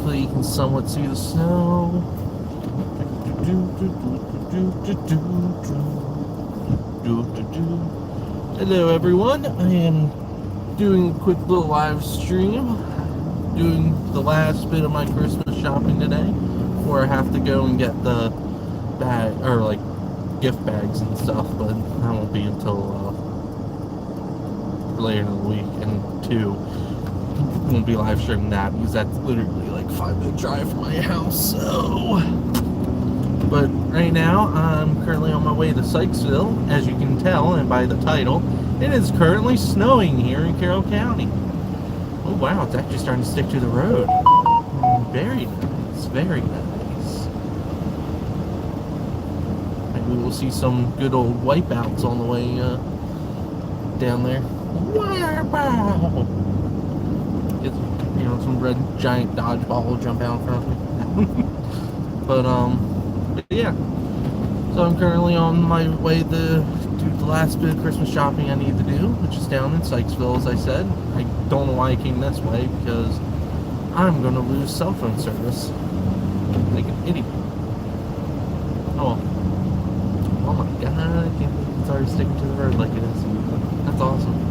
hopefully you can somewhat see the snow. Hello everyone, I am doing a quick little live stream, doing the last bit of my Christmas shopping today, before I have to go and get the bag, or like gift bags and stuff, but that won't be until later in the week, and two, won't be live streaming that because that's literally like 5-minute drive from my house, so. But right now, I'm currently on my way to Sykesville. As you can tell, and by the title, it is currently snowing here in Carroll County. Oh wow, it's actually starting to stick to the road. Very nice, very nice. Maybe we'll see some good old wipeouts on the way down there. Wow! Get, some red giant dodgeball will jump out in front of me. But yeah, so I'm currently on my way to do the last bit of Christmas shopping I need to do, which is down in Sykesville, as I said. I don't know why I came this way, because I'm going to lose cell phone service like an idiot. Oh my god, I can't believe it's already sticking to the road like it is. That's awesome.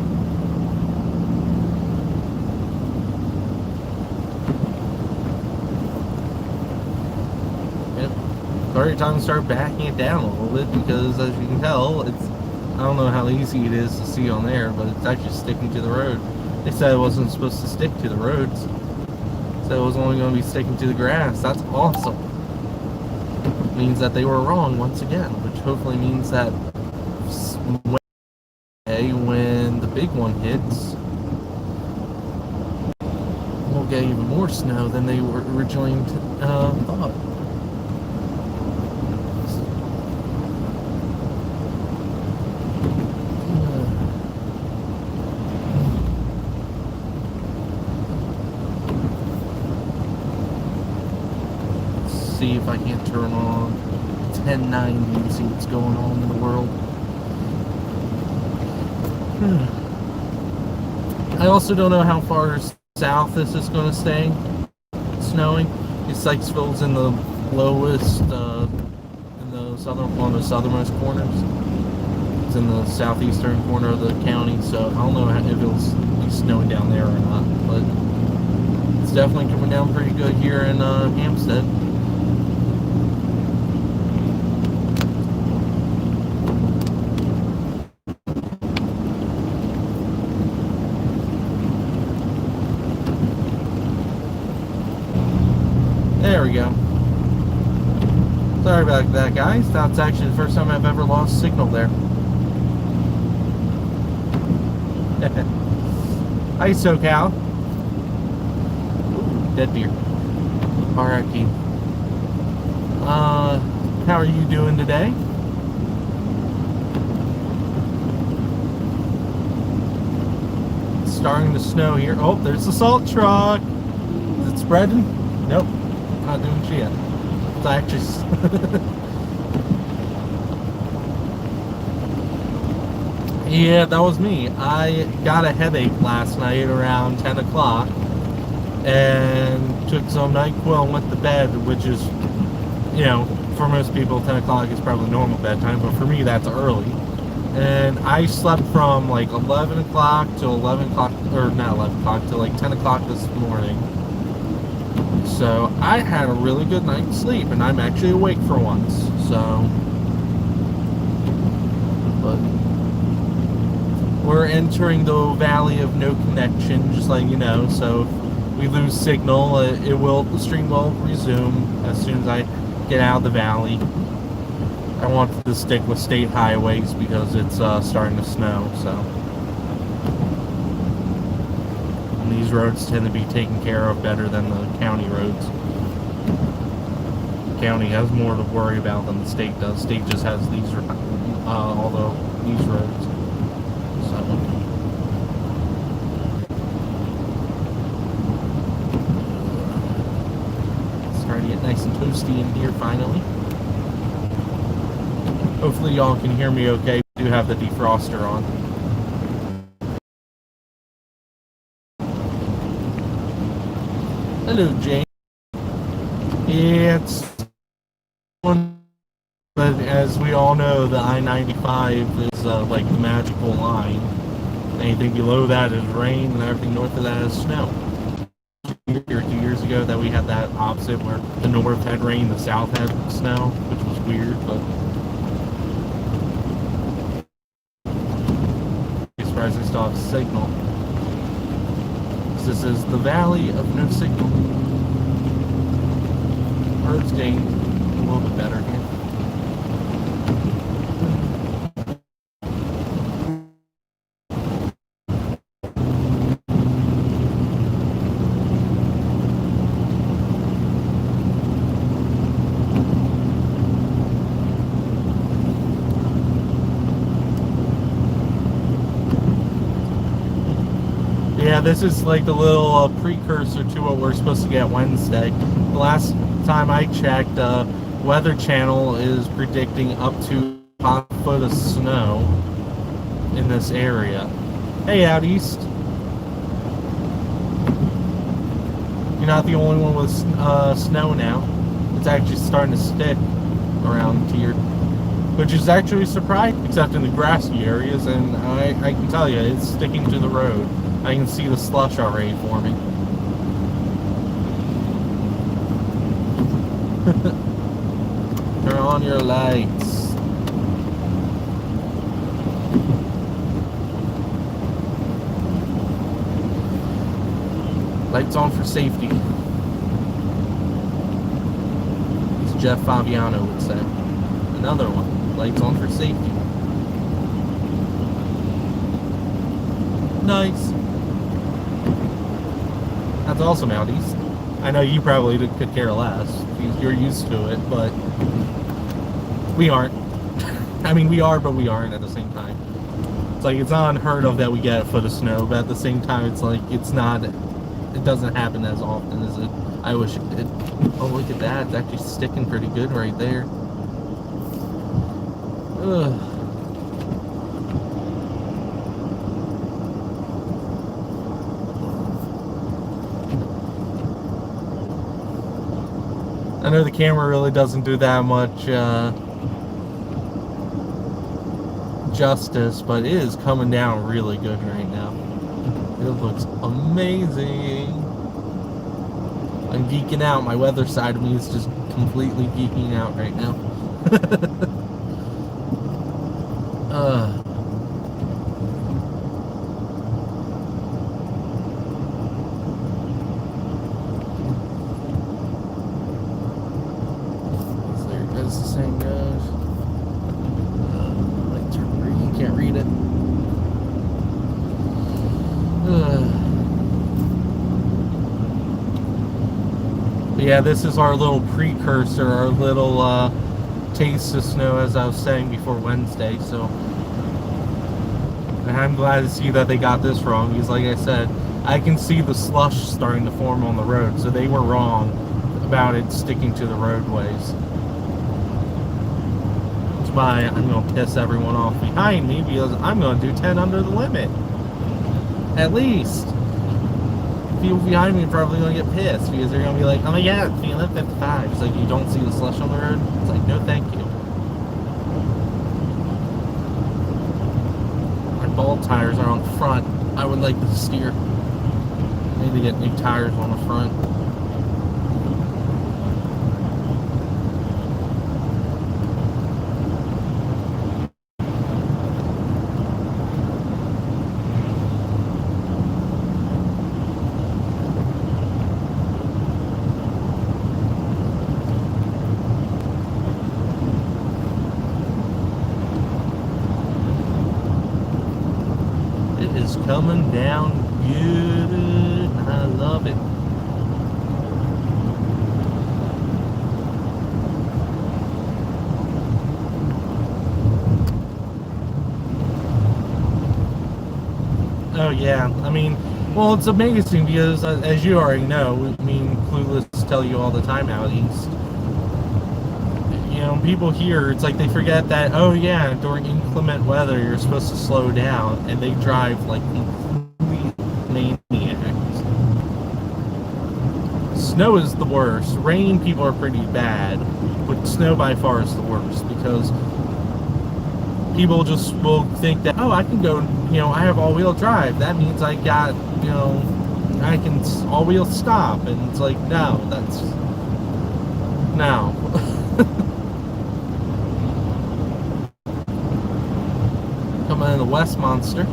Already time to start backing it down a little bit, because as you can tell, I don't know how easy it is to see on there, but it's actually sticking to the road. They said it wasn't supposed to stick to the roads, so it was only going to be sticking to the grass. That's awesome. It means that they were wrong once again, which hopefully means that when the big one hits, we'll get even more snow than they were originally thought. See if I can't turn on 1090 and see what's going on in the world. I also don't know how far south this is going to stay snowing. Sykesville's in the lowest, in the one of the southernmost corners. It's in the southeastern corner of the county, so I don't know if it'll be snowing down there or not, but it's definitely coming down pretty good here in Hampstead. There we go. Sorry about that, guys. That's actually the first time I've ever lost signal there. Hi, SoCal. Ooh, dead deer. R.I.P. How are you doing today? It's starting to snow here. Oh, there's the salt truck. Is it spreading? Nope. Not doing shit. It's actually yeah, that was me. I got a headache last night around 10 o'clock and took some NyQuil and went to bed, which is, for most people 10 o'clock is probably normal bedtime, but for me that's early. And I slept from like 11 o'clock to 11 o'clock, or not 11 o'clock, to like 10 o'clock this morning. So I had a really good night's sleep, and I'm actually awake for once. So, but we're entering the valley of no connection, just letting you know. So if we lose signal, the stream will resume as soon as I get out of the valley. I wanted to stick with state highways because it's starting to snow. So. These roads tend to be taken care of better than the county roads. The county has more to worry about than the state does. State just has these roads. So. Starting to get nice and toasty in here finally. Hopefully y'all can hear me okay. We do have the defroster on. Hello, Jane. It's one, but as we all know, the I-95 is like the magical line. Anything below that is rain, and everything north of that is snow. 2 years ago that we had that opposite where the north had rain, the south had snow, which was weird, but I'm surprised they still have signal. This is the valley of no signal. Road's getting a little bit better here. Yeah, this is like the little precursor to what we're supposed to get Wednesday. The last time I checked, Weather Channel is predicting up to 5 foot of snow in this area. Hey, out east. You're not the only one with snow now. It's actually starting to stick around here, which is actually surprising, except in the grassy areas, and I can tell you, it's sticking to the road. I can see the slush already forming. Turn on your lights. Lights on for safety. As Jeff Fabiano would say. Another one. Lights on for safety. Nice. That's awesome out east. I know you probably could care less because you're used to it, but we aren't. I mean, we are, but we aren't at the same time. It's like, it's not unheard of that we get a foot of snow, but at the same time, it's like, it's not, it doesn't happen as often as it, I wish it did. Oh, look at that. It's actually sticking pretty good right there. Ugh. I know the camera really doesn't do that much justice, but it is coming down really good right now. It looks amazing. I'm geeking out. My weather side of me is just completely geeking out right now. As the saying goes. You can't read it. But yeah, this is our little precursor, our little taste of snow, as I was saying before Wednesday. So, and I'm glad to see that they got this wrong, because like I said, I can see the slush starting to form on the road, so they were wrong about it sticking to the roadways. That's why I'm going to piss everyone off behind me, because I'm going to do 10 under the limit. At least. People behind me are probably going to get pissed, because they're going to be like, oh my god, it's feeling 55. It's like, you don't see the slush on the road? It's like, no thank you. My ball tires are on the front. I would like to steer. I need to get new tires on the front. Coming down good. I love it. Oh yeah, I mean, well, it's amazing because, as you already know, I mean, Clueless tell you all the time out east. You know, people here, it's like they forget that, oh yeah, during inclement weather, you're supposed to slow down, and they drive like complete maniacs. snow is the worst. Rain, people are pretty bad, but snow by far is the worst because people just will think that, oh, I can go, I have all-wheel drive. That means I got, I can all-wheel stop. And it's like, no, that's, no. Coming in the West Monster.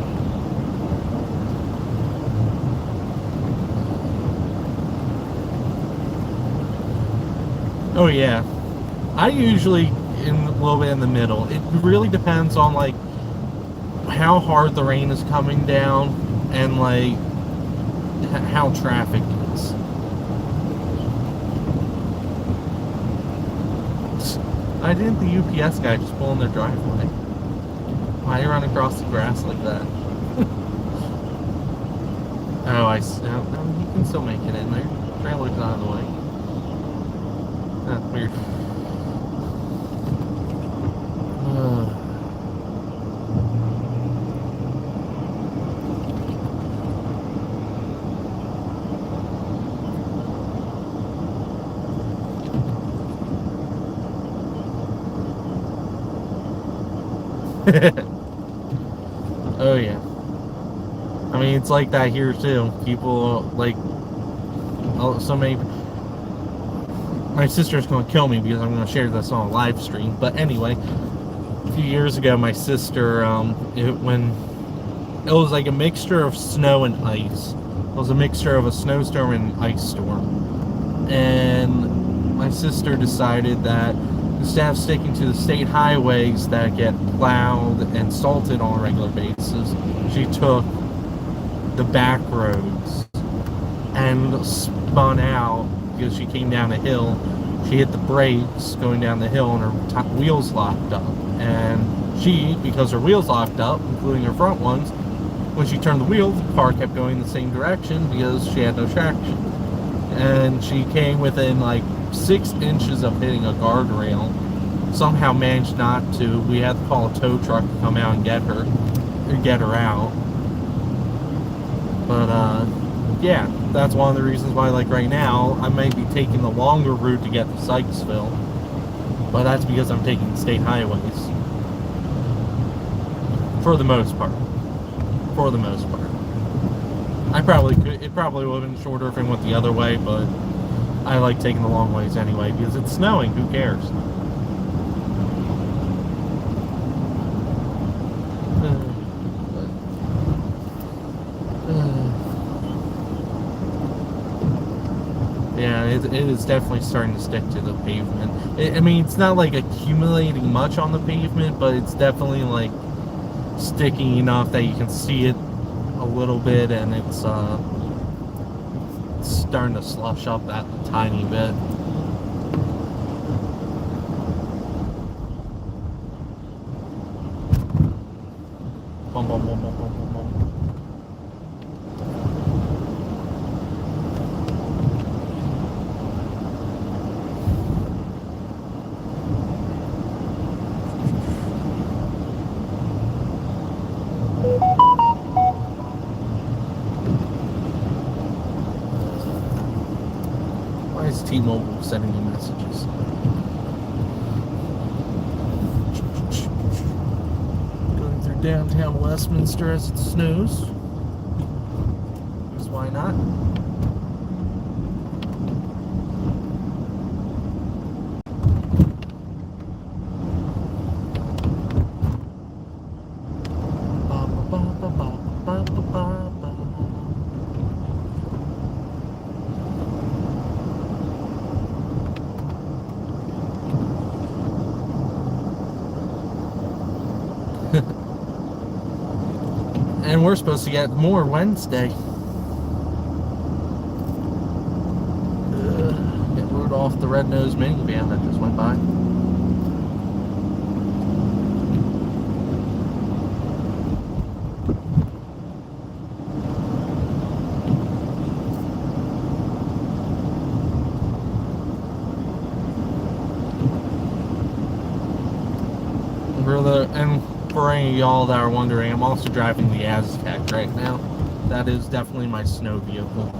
Oh yeah, I usually in a little bit in the middle. It really depends on like how hard the rain is coming down and like how traffic is. Why didn't the UPS guy just pull in their driveway? Why you run across the grass like that? Oh, I see. No, you can still make it in there. Trailer's out of the way. That's weird. Oh yeah. I mean, it's like that here too. People like, oh, so many. My sister's going to kill me because I'm going to share this on a live stream. But anyway, a few years ago, my sister, when it was like a mixture of snow and ice. It was a mixture of a snowstorm and an ice storm. And my sister decided that instead of sticking to the state highways that get plowed and salted on a regular basis, she took the back roads and spun out because she came down a hill. She hit the brakes going down the hill and her wheels locked up. And she, because her wheels locked up, including her front ones, when she turned the wheel, the car kept going the same direction because she had no traction. And she came within like 6 inches of hitting a guardrail. Somehow managed not to. We had to call a tow truck to come out and get her out. But yeah, that's one of the reasons why, like right now, I might be taking the longer route to get to Sykesville. But that's because I'm taking state highways. For the most part. For the most part. It probably would have been shorter if it went the other way, but I like taking the long ways anyway, because it's snowing, who cares? Yeah, it is definitely starting to stick to the pavement. I mean, it's not like accumulating much on the pavement, but it's definitely like sticky enough that you can see it a little bit, and it's starting to slush up that tiny bit. Bum, bum, bum, bum, bum, bum, bum. Why is T-Mobile sending me messages? Going through downtown Westminster as it snows. Because why not? And we're supposed to get more Wednesday. Get Rudolph the red-nosed minivan that just went by. And for any of y'all that are wondering, I'm also driving the Aztec right now. That is definitely my snow vehicle.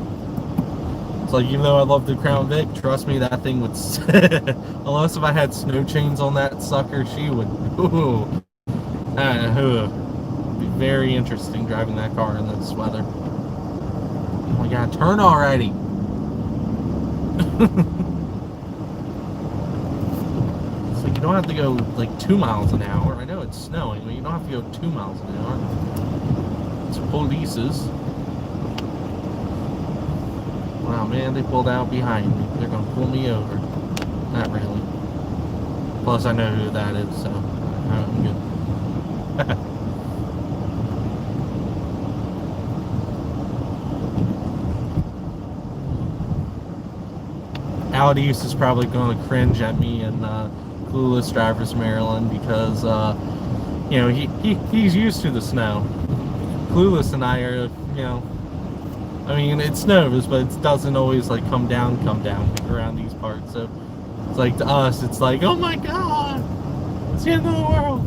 It's like, even though I love the Crown Vic, trust me, that thing would, unless if I had snow chains on that sucker, she would, be very interesting driving that car in this weather. Oh my god, turn already! It's like, you don't have to go, like, 2 miles an hour. I know it's snowing, but you don't have to go 2 miles an hour. It's polices. Wow, man, they pulled out behind me. They're gonna pull me over. Not really. Plus, I know who that is, so I'm good. Audius is probably going to cringe at me in Clueless Drivers Maryland because, you know, he's used to the snow. Clueless and I are, you know, I mean, it snows, but it doesn't always, like, come down around these parts. So, it's like, to us, it's like, oh my god, it's the end of the world.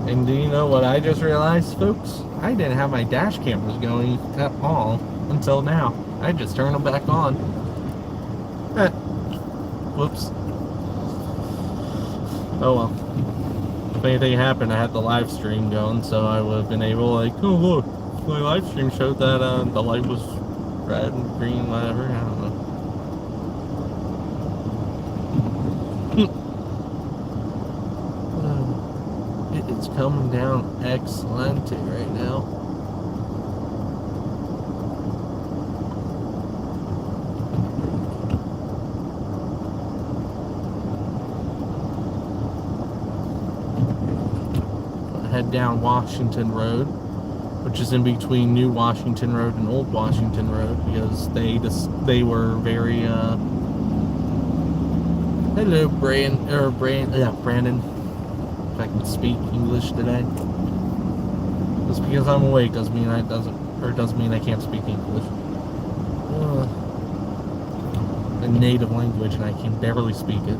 And do you know what I just realized, folks? I didn't have my dash cameras going at all until now. I just turned them back on. Whoops. Oh well. If anything happened, I had the live stream going, so I would have been able, like, oh look, my live stream showed that the light was red and green, whatever. I don't know. It's coming down excellente right now. Head down Washington Road, which is in between New Washington Road and Old Washington Road, because they were very hello Brandon. If I can speak English today. Just because I'm awake doesn't mean doesn't mean I can't speak English. A native language and I can barely speak it.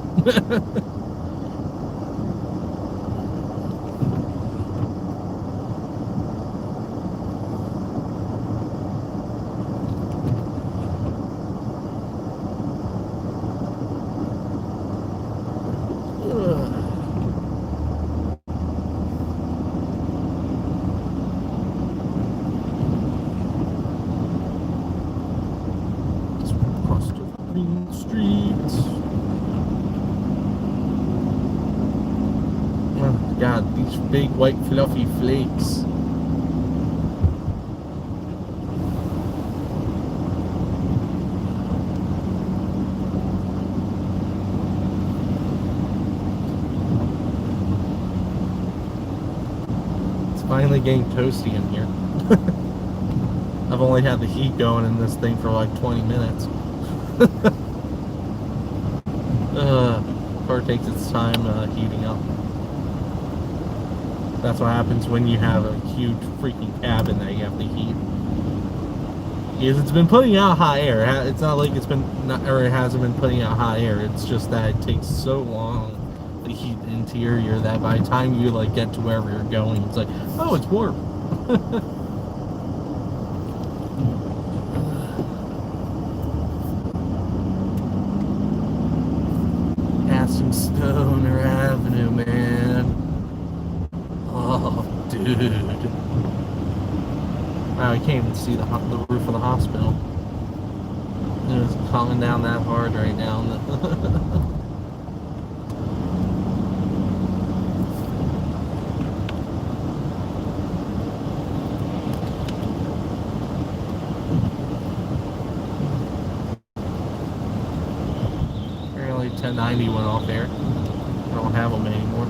God, these big white fluffy flakes. It's finally getting toasty in here. I've only had the heat going in this thing for like 20 minutes. Car takes its time heating up. That's what happens when you have a huge freaking cabin that you have to heat. Because it's been putting out hot air. It's not like it hasn't been putting out hot air. It's just that it takes so long to heat the interior that by the time you like get to wherever you're going, it's like, oh, it's warm. Stoner Avenue, man. Oh, dude. Wow, I can't even see the roof of the hospital. It's coming down that hard right now. Apparently 1090 went off there. I don't have them anymore.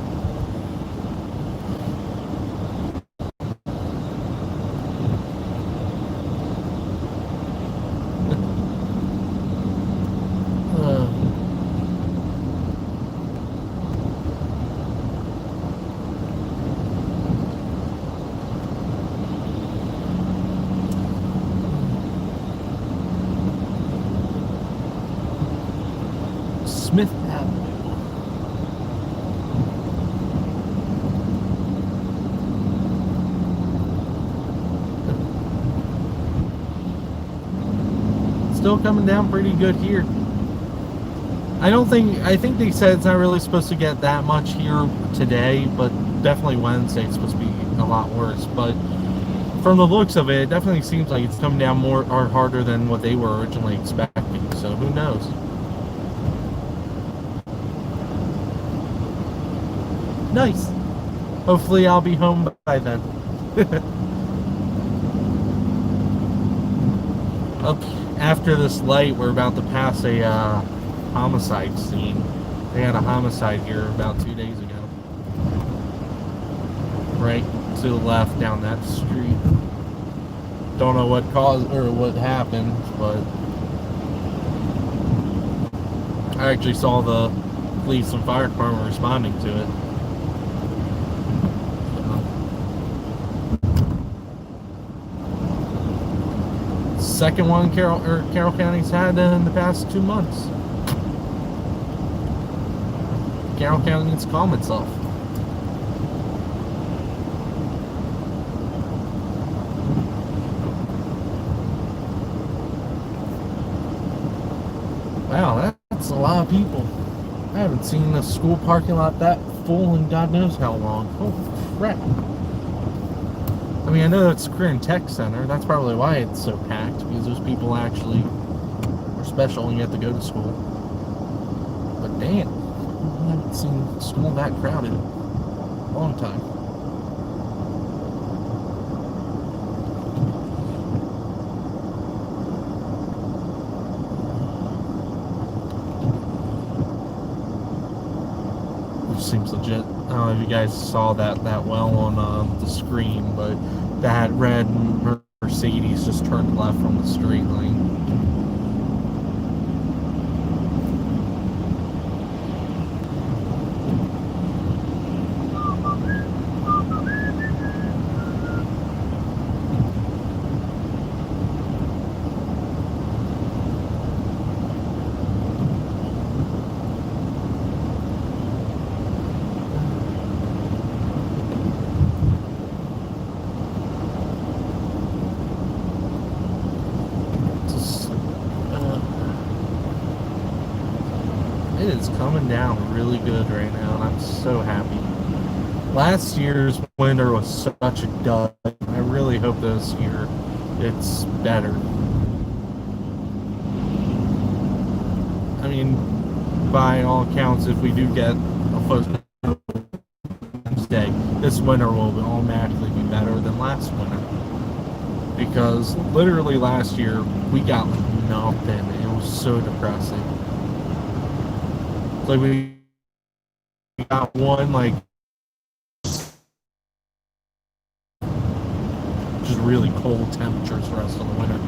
Smith Avenue. still coming down pretty good here. I think they said it's not really supposed to get that much here today, but definitely Wednesday it's supposed to be a lot worse. But from the looks of it, it definitely seems like it's coming down more or harder than what they were originally expecting. So who knows? Nice. Hopefully I'll be home by then. Up after this light, we're about to pass a homicide scene. They had a homicide here about 2 days ago. Right to the left down that street. Don't know what caused or what happened, but I actually saw the police and fire department responding to it. Second one Carroll County's had in the past 2 months. Carroll County needs to calm itself. Wow, that's a lot of people. I haven't seen a school parking lot that full in God knows how long. Oh, crap. I mean, I know it's Korean Tech Center. That's probably why it's so packed, because those people actually are special and you have to go to school. But damn, I haven't seen school that crowded in a long time. Which seems legit. I don't know if you guys saw that well on the screen, but that red Mercedes just turned left from the straight lane. It is coming down really good right now, and I'm so happy. Last year's winter was such a dud. I really hope this year it's better. I mean, by all accounts, if we do get a first Wednesday, this winter will automatically be better than last winter. Because literally last year, we got nothing. It was so depressing. It's like we got one, like, just really cold temperatures the rest of the winter.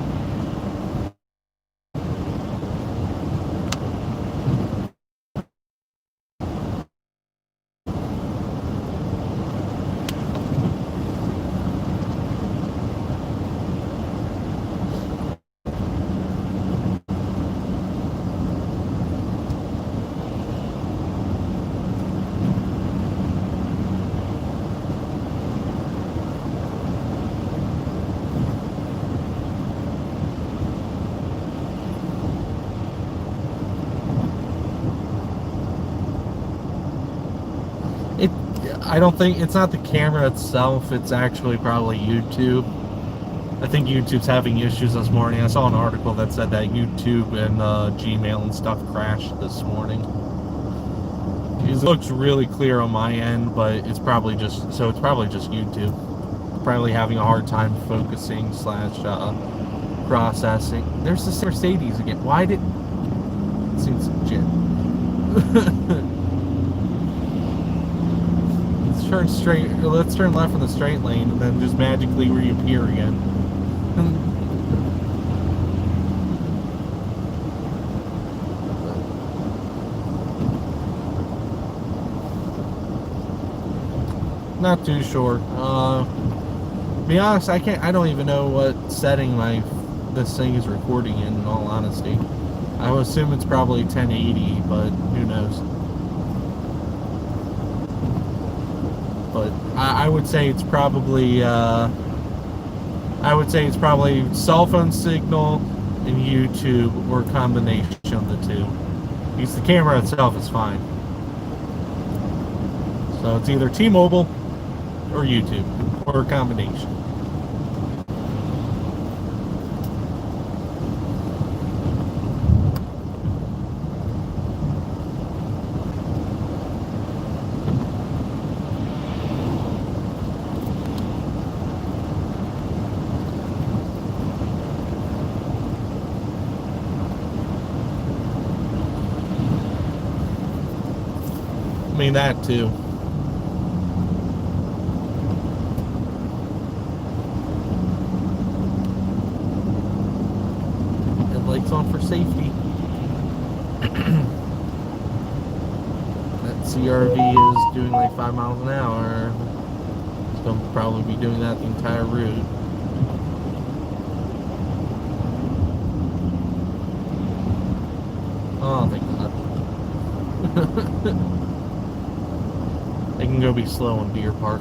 I don't think it's not the camera itself, it's actually probably YouTube. I think YouTube's having issues this morning. I saw an article that said that YouTube and Gmail and stuff crashed this morning. It looks really clear on my end, but it's probably just YouTube. Probably having a hard time focusing / processing. There's this Mercedes again. Why did it seems legit. Turn straight, let's turn left in the straight lane and then just magically reappear again. Not too sure. Be honest, I don't even know what setting this thing is recording in all honesty. I would assume it's probably 1080, but who knows. But I would say it's probably cell phone signal, and YouTube, or a combination of the two. Because the camera itself is fine. So it's either T-Mobile or YouTube, or a combination. I mean, that too. Headlights on for safety. That CRV is doing like 5 miles an hour. It's going to probably be doing that the entire route. Oh, thank God. They can go be slow in Deer Park.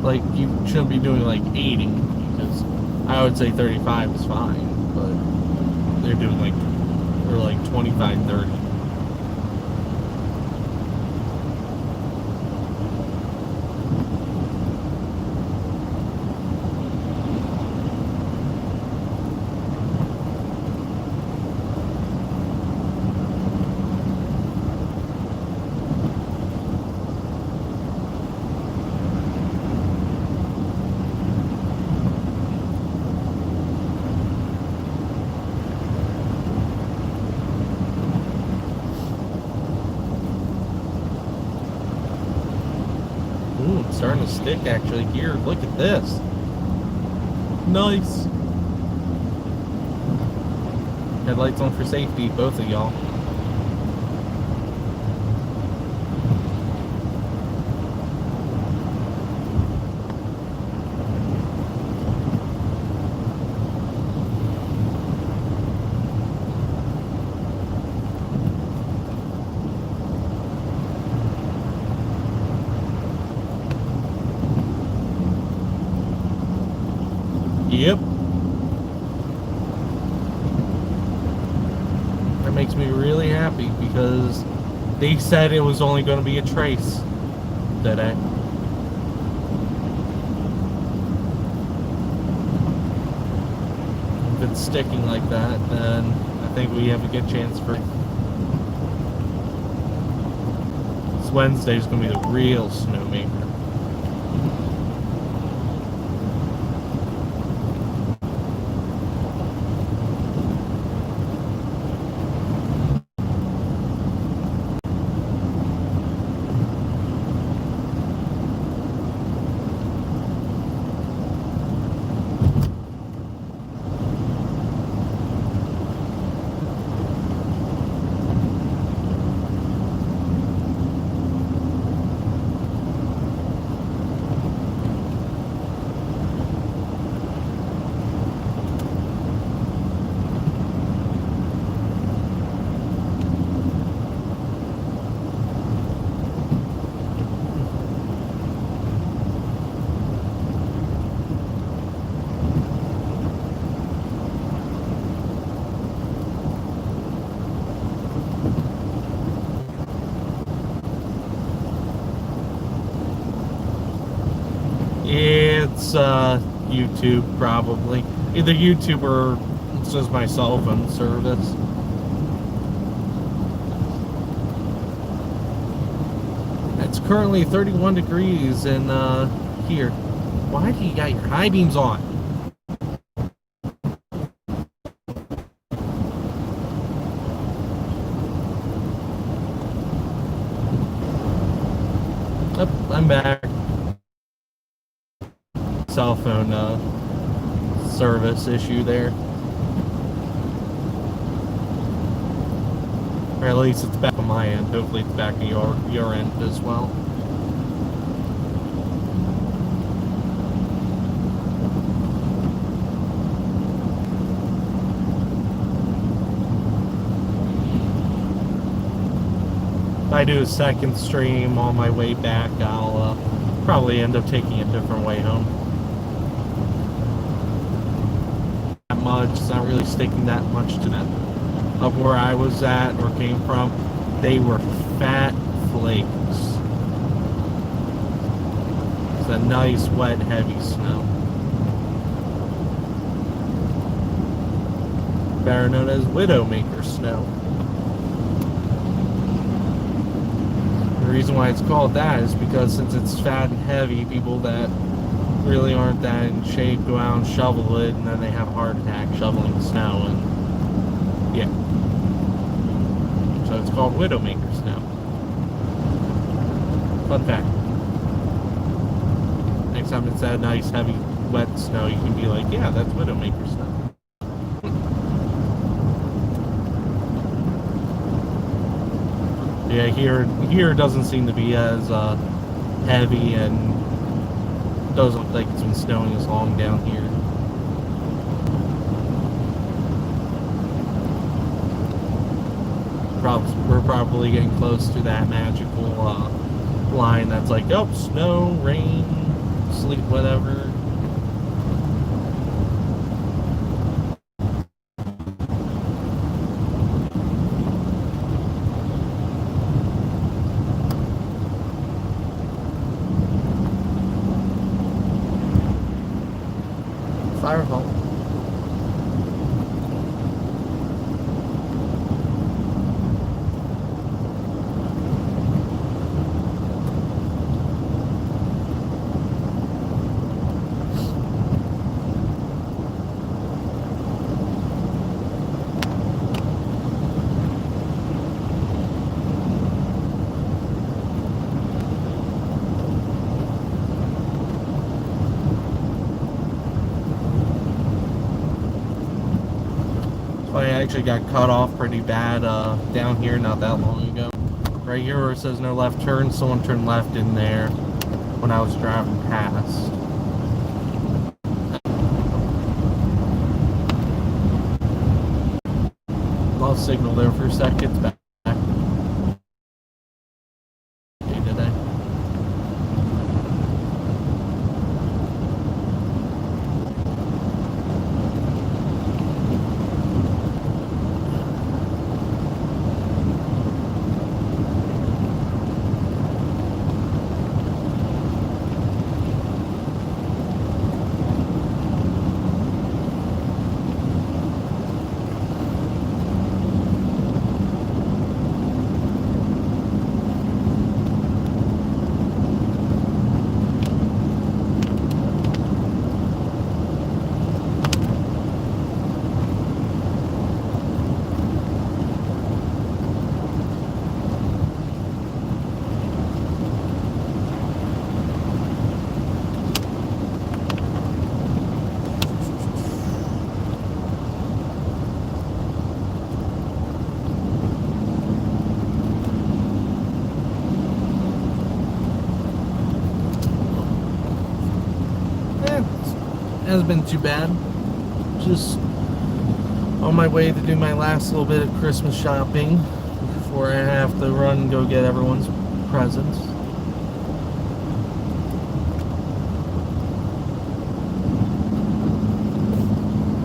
Like, you shouldn't be doing like 80, because I would say 35 is fine, but they're doing like, they're like 25, 30. Ooh, it's starting to stick actually here. Look at this. Nice. Headlights on for safety, both of y'all. Yep. That makes me really happy because they said it was only going to be a trace today. If it's sticking like that, then I think we have a good chance for this Wednesday's going to be the real snowmaker. It's YouTube probably. Either YouTube or it's just my cell phone service. It's currently 31 degrees in here. Why do you got your high beams on? Oh, I'm back. Cell phone service issue there. Or at least it's back on my end. Hopefully it's back on your end as well. If I do a second stream on my way back, I'll probably end up taking a different way home. much. It's not really sticking that much to that. Up where I was at or came from, they were fat flakes. It's a nice, wet, heavy snow. Better known as Widowmaker snow. The reason why it's called that is because since it's fat and heavy, people that really aren't that in shape go out and shovel it, and then they have a heart attack shoveling snow, and yeah. So it's called Widowmaker snow. Fun fact. Next time it's that nice, heavy, wet snow, you can be like, yeah, that's Widowmaker snow. Yeah, here it doesn't seem to be as heavy, and doesn't look like it's been snowing as long down here. We're probably getting close to that magical line that's like, oh, snow, rain, sleet, whatever. Firehall. I actually got cut off pretty bad down here not that long ago. Right here where it says no left turn, someone turned left in there when I was driving past. Lost signal there for a second. It's back. Today. Hasn't been too bad. Just on my way to do my last little bit of Christmas shopping before I have to run and go get everyone's presents.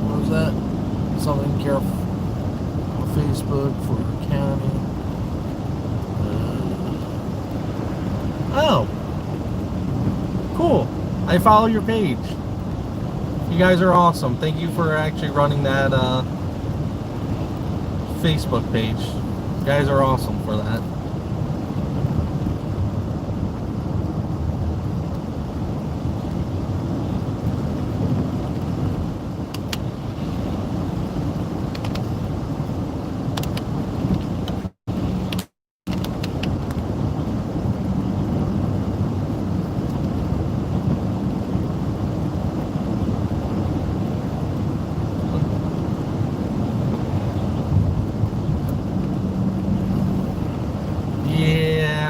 What was that? Something careful on Facebook for county. Oh, cool. I follow your page. You guys are awesome. Thank you for actually running that Facebook page. You guys are awesome for that.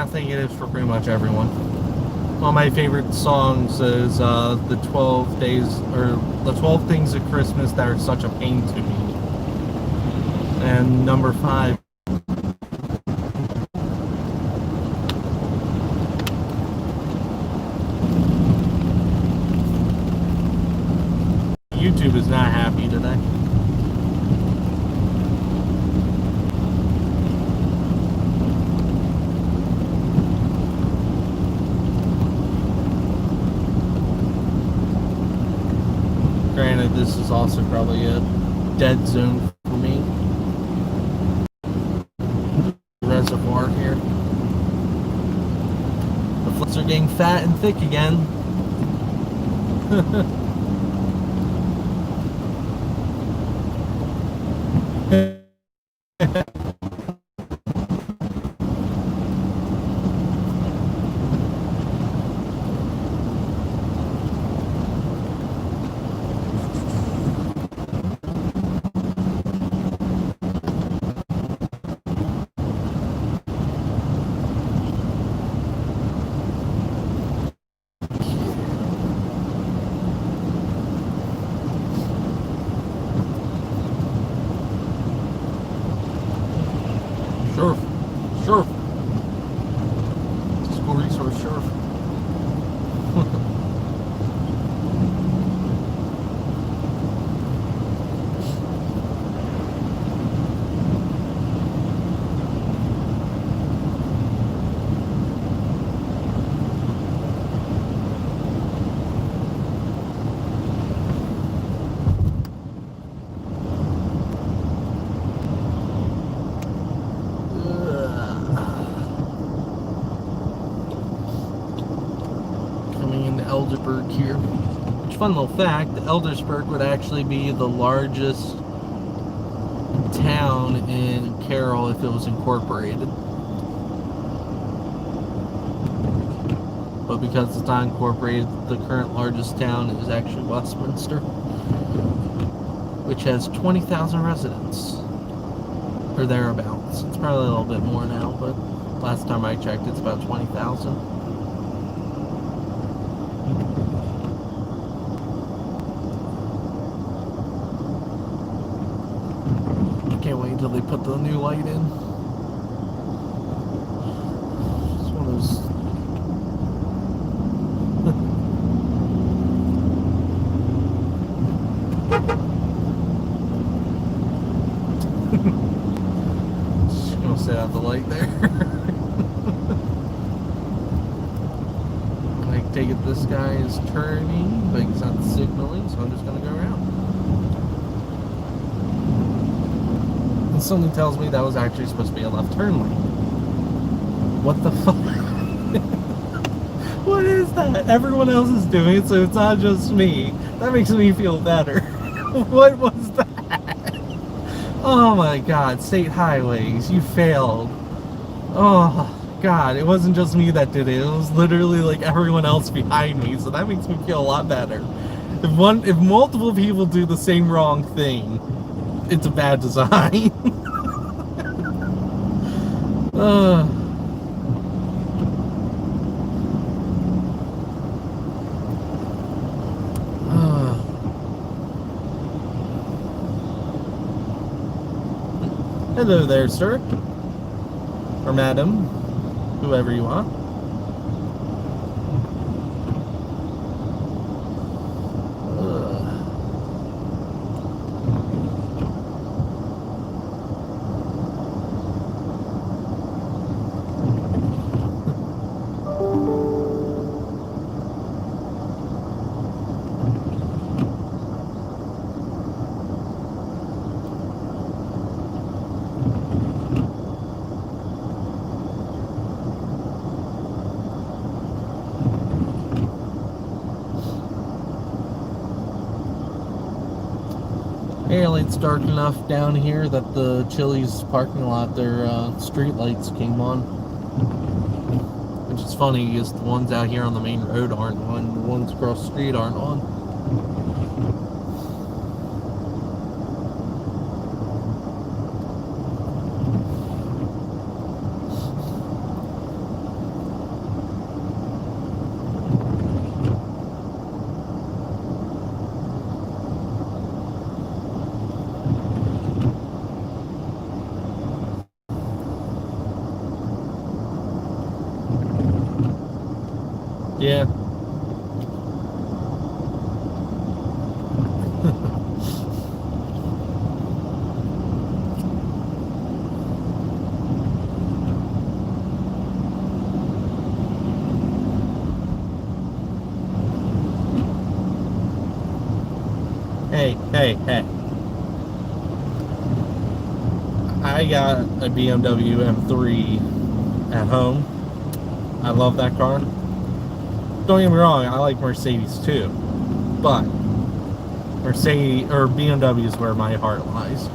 I think it is for pretty much everyone. One of my favorite songs is the 12 days, or the 12 things of Christmas that are such a pain to me. And number 5. YouTube is not happy today. this is also probably a dead zone for me. Reservoir here. The flips are getting fat and thick again. Sure. Sure. School resource, sure. Eldersburg here. Which, fun little fact, Eldersburg would actually be the largest town in Carroll if it was incorporated. But because it's not incorporated, the current largest town is actually Westminster, which has 20,000 residents. Or thereabouts. It's probably a little bit more now, but last time I checked, it's about 20,000. Can't wait until they put the new light in. It's one of those. Just gonna set out the light there. I take it this guy is turning, but he's not signaling, so I'm just gonna go around. Something tells me that was actually supposed to be a left turn lane. What the fuck? What is that? Everyone else is doing it, so it's not just me. That makes me feel better. What was that? Oh my god, state highways, you failed. Oh god, it wasn't just me that did it. It was literally like everyone else behind me, so that makes me feel a lot better. If multiple people do the same wrong thing, it's a bad design. Hello there, sir. Or madam. Whoever you are. Apparently it's dark enough down here that the Chili's parking lot, their street lights came on. Which is funny, because the ones out here on the main road aren't on, the ones across the street aren't on. Yeah. Hey, hey. I got a BMW M3 at home. I love that car. Don't get me wrong, I like Mercedes too. But Mercedes or BMW is where my heart lies.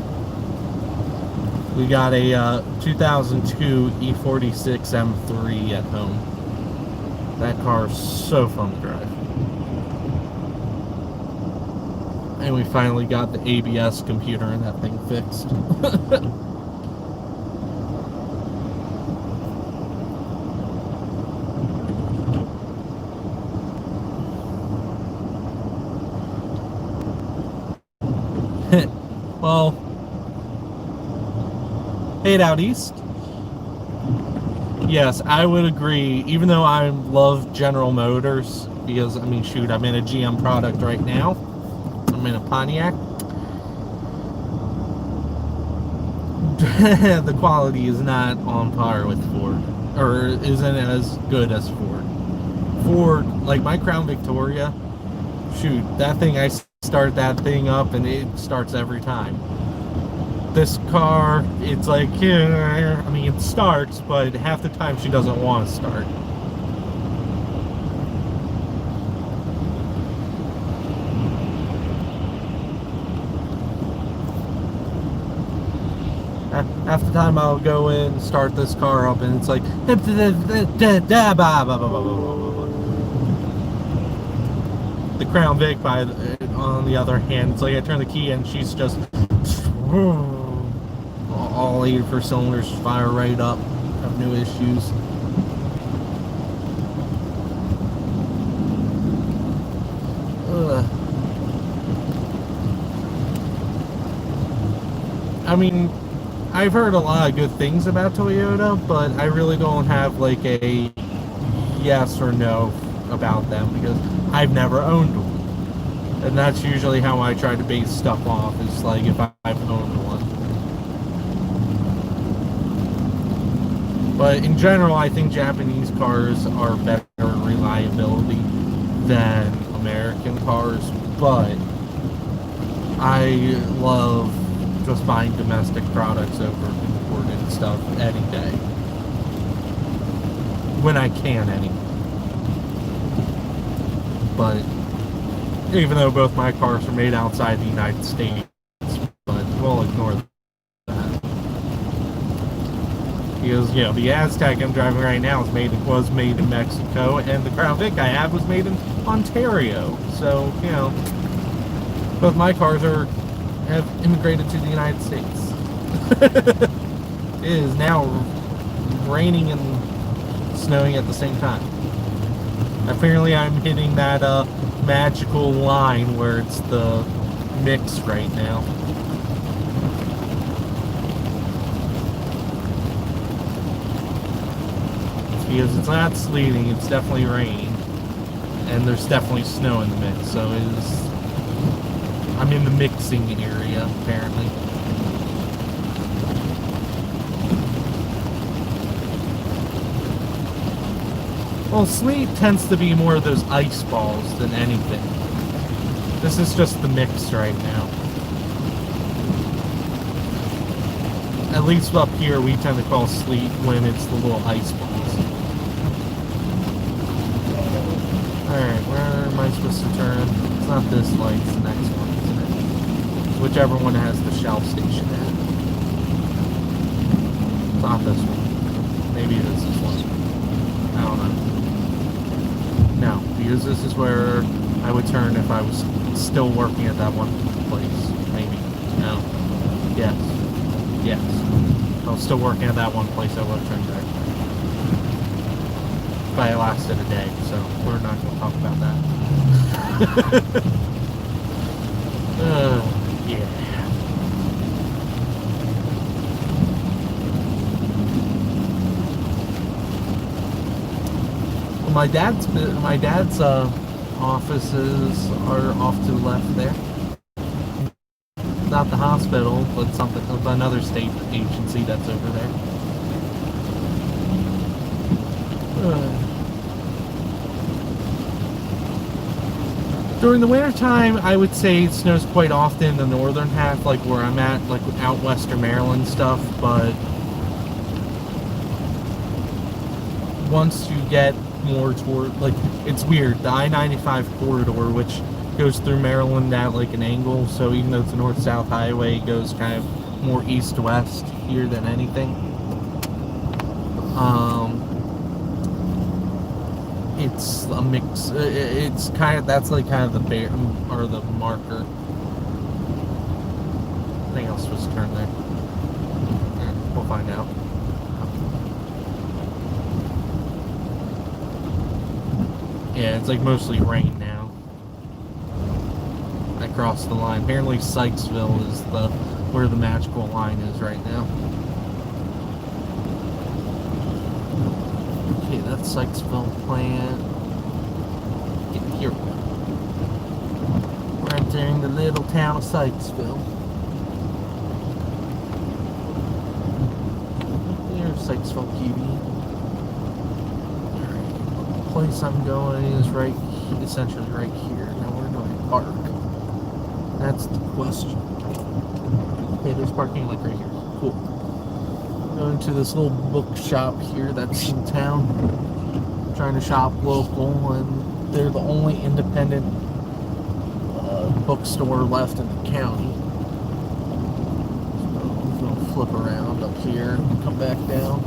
We got a 2002 E46 M3 at home. That car is so fun to drive. And we finally got the ABS computer and that thing fixed. Well, Payout East. Yes, I would agree. Even though I love General Motors, because I mean, shoot, I'm in a GM product right now. I'm in a Pontiac. The quality is not on par with Ford, or isn't as good as Ford. Ford, like my Crown Victoria, shoot, that thing, I start that thing up and it starts every time. This car, it's like, I mean, it starts, but half the time she doesn't want to start. Half the time I'll go in, start this car up, and it's like, the Crown Vic, on the other hand, it's like I turn the key and she's just all 8 of her cylinders fire right up, have no issues. I mean, I've heard a lot of good things about Toyota, but I really don't have like a yes or no about them because I've never owned one. And that's usually how I try to base stuff off, is like if I've owned one. But in general, I think Japanese cars are better reliability than American cars, but I love just buying domestic products over imported stuff any day. When I can, anyway. But even though both my cars are made outside the United States, but we'll ignore that. Because, you know, the Aztec I'm driving right now was made in Mexico, and the Crown Vic I have was made in Ontario. So, you know, both my cars have immigrated to the United States. It is now raining and snowing at the same time. Apparently I'm hitting that magical line where it's the mix right now. Because it's not sleeting, it's definitely rain. And there's definitely snow in the mix, so I'm in the mixing area, apparently. Well, sleet tends to be more of those ice balls than anything. This is just the mix right now. At least up here, we tend to call sleet when it's the little ice balls. Alright, where am I supposed to turn? It's not this light, it's the next one, isn't it? Whichever one has the Shell station at. It's not this one. Maybe it is this one. I don't know. No, because this is where I would turn if I was still working at that one place. Maybe. No. Yes. Yes. If I was still working at that one place, I would have turned back. But it lasted a day, so we're not going to talk about that. Yeah. Well, my dad's offices are off to the left there. Not the hospital, but another state agency that's over there. During the winter time, I would say it snows quite often in the northern half, like where I'm at, like out western Maryland stuff, but once you get more toward, like, it's weird, the I-95 corridor, which goes through Maryland at like an angle, so even though it's a north-south highway, it goes kind of more east-west here than anything. It's a mix. It's kind of, that's like kind of the bear or the marker. I think I was supposed to turn there. Yeah, we'll find out. Yeah, it's like mostly rain now. I crossed the line. Apparently Sykesville is where the magical line is right now. Okay, that's Sykesville plant. Here we go. We're entering the little town of Sykesville. There's Sykesville QB. Alright, the place I'm going is essentially right here. Now where do I park? That's the question. Okay, there's parking like right here. Cool. Going to this little bookshop here that's in town. Trying to shop local, and they're the only independent bookstore left in the county. So I'm going to flip around up here and come back down.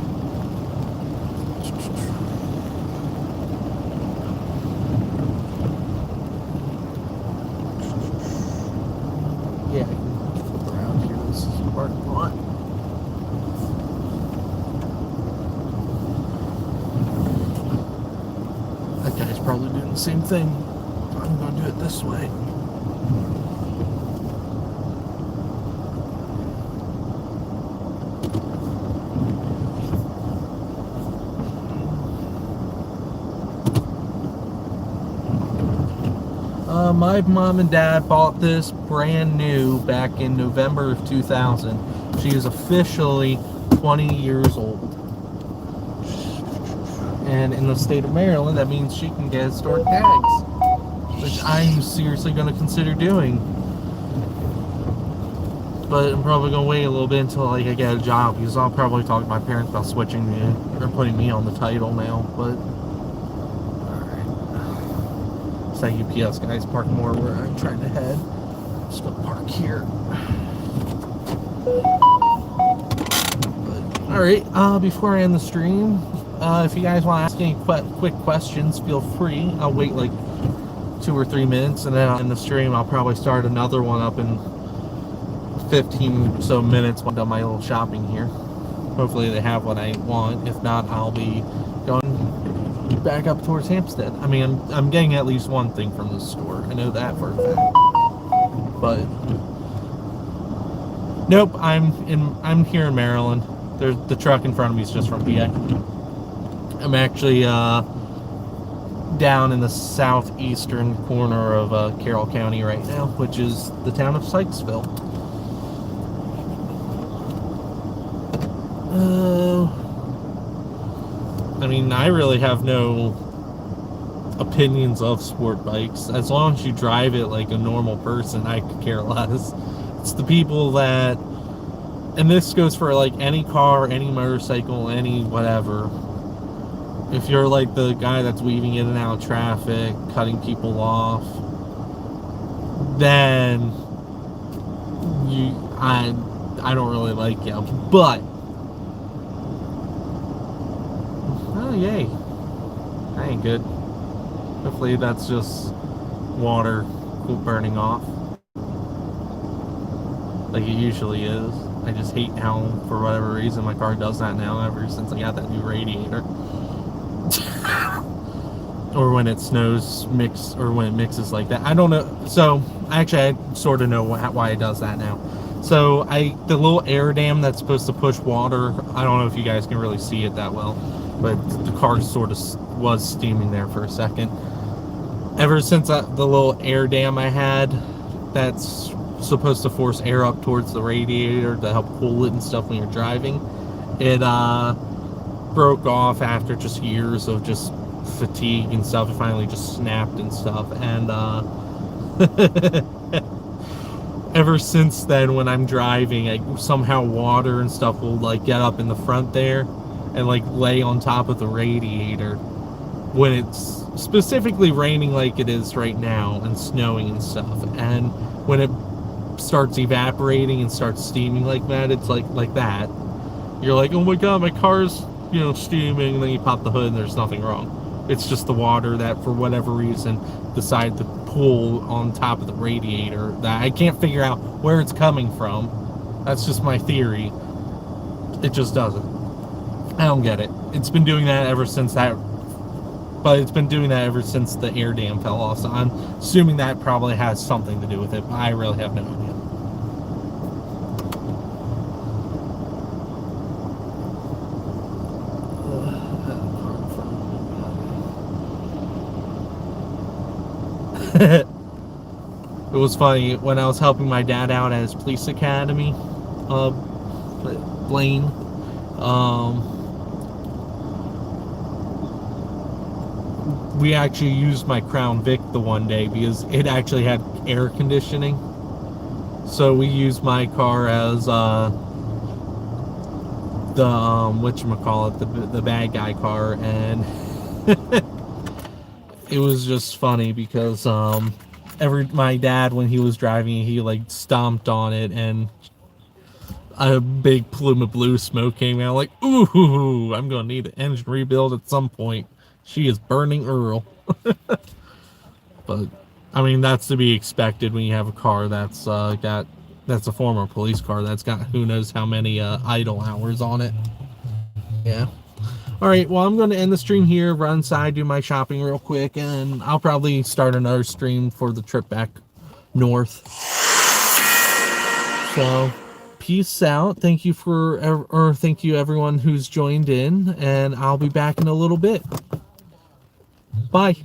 Yeah, I can flip around here. This is the parking lot. That guy's probably doing the same thing. I'm going to do it this way. My mom and dad bought this brand new back in November of 2000. She is officially 20 years old. And in the state of Maryland, that means she can get historic tags, which I'm seriously going to consider doing. But I'm probably going to wait a little bit until like I get a job, because I'll probably talk to my parents about switching me or putting me on the title now. But alright, that UPS guy's parked more where I'm trying to head. I'm just going to park here. Alright, before I end the stream, if you guys want to ask any quick questions, feel free. I'll wait like 2 or 3 minutes, and then in the stream I'll probably start another one up in 15 or so minutes when I'm done my little shopping here. Hopefully they have what I want. If not, I'll be going back up towards Hampstead. I mean, I'm getting at least one thing from this store. I know that for a fact. But nope, I'm here in Maryland. There's the truck in front of me is just from PA. I'm actually down in the southeastern corner of Carroll County right now, which is the town of Sykesville. I mean, I really have no opinions of sport bikes. As long as you drive it like a normal person, I could care less. It's the people that, and this goes for like any car, any motorcycle, any whatever. If you're like the guy that's weaving in and out of traffic, cutting people off, then I don't really like you. But oh yay, that ain't good. Hopefully that's just water burning off, like it usually is. I just hate how, for whatever reason, my car does that now ever since I got that new radiator. Or when it snows, or when it mixes like that. I don't know. So actually, I sort of know why it does that now. So the little air dam that's supposed to push water, I don't know if you guys can really see it that well, but the car sort of was steaming there for a second. Ever since the little air dam I had, that's supposed to force air up towards the radiator to help cool it and stuff when you're driving, it broke off after just years of just fatigue and stuff. It finally just snapped and stuff, and Ever since then, when I'm driving, somehow water and stuff will like get up in the front there and like lay on top of the radiator when it's specifically raining like it is right now and snowing and stuff. And when it starts evaporating and starts steaming like that, it's like that. You're like, oh my god, my car's, you know, steaming, and then you pop the hood and there's nothing wrong. It's just the water that for whatever reason decided to pool on top of the radiator that I can't figure out where it's coming from. That's just my theory. It just doesn't. I don't get it. It's been doing that ever since that, but it's been doing that ever since the air dam fell off, so I'm assuming that probably has something to do with it, but I really have no idea. It was funny when I was helping my dad out at his police academy, Blaine. We actually used my Crown Vic the one day because it actually had air conditioning. So we used my car as the whatchamacallit, the bad guy car, and it was just funny because my dad, when he was driving, he like stomped on it and a big plume of blue smoke came out. Like, ooh, I'm gonna need an engine rebuild at some point. She is burning Earl. But I mean, that's to be expected when you have a car that's that's a former police car that's got who knows how many idle hours on it. Yeah. All right, well, I'm going to end the stream here, run inside, do my shopping real quick, and I'll probably start another stream for the trip back north. So, peace out. Thank you thank you everyone who's joined in, and I'll be back in a little bit. Bye.